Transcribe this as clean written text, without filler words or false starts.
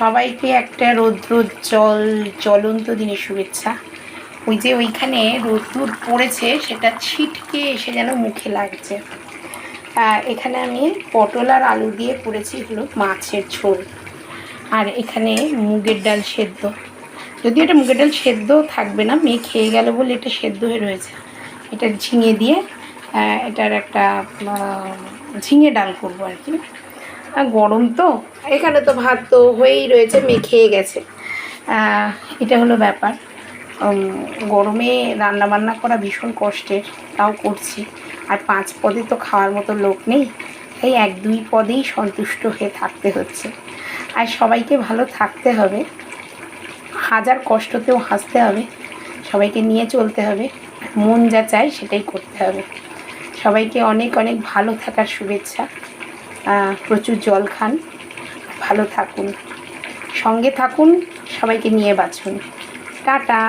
সবাইকে একটা রৌদ্রোজ্জ্বল জ্বলন্ত দিনের শুভেচ্ছা। ওই যে ওইখানে রোদ্দুর পড়েছে, সেটা ছিটকে এসে যেন মুখে লাগছে। এখানে আমি পটল আর আলু দিয়ে করেছি হলো মাছের ঝোল। আর এখানে মুগের ডাল সেদ্ধ, যদিও এটা মুগের ডাল সেদ্ধ থাকবে না, মেয়ে খেয়ে গেল বলে এটা সেদ্ধ হয়ে রয়েছে। এটা ঝিঙে দিয়ে এটার একটা ঝিঙে ডাল করবো আর কি। গরম তো, এখানে তো ভাত তো হয়েই রয়েছে, মেয়ে খেয়ে গেছে। এটা হলো ব্যাপার। গরমে রান্নাবান্না করা ভীষণ কষ্টের, তাও করছি। আর 5 পদে তো খাওয়ার মতো লোক নেই, তাই 1-2 পদেই সন্তুষ্ট হয়ে থাকতে হচ্ছে। আর সবাইকে ভালো থাকতে হবে, হাজার কষ্টতেও হাসতে হবে, সবাইকে নিয়ে চলতে হবে, মন যা চায় সেটাই করতে হবে। সবাইকে অনেক অনেক ভালো থাকার শুভেচ্ছা। প্রচুর জল খান, ভালো থাকুন, সঙ্গে থাকুন, সবাইকে নিয়ে বাঁচুন। টাটা।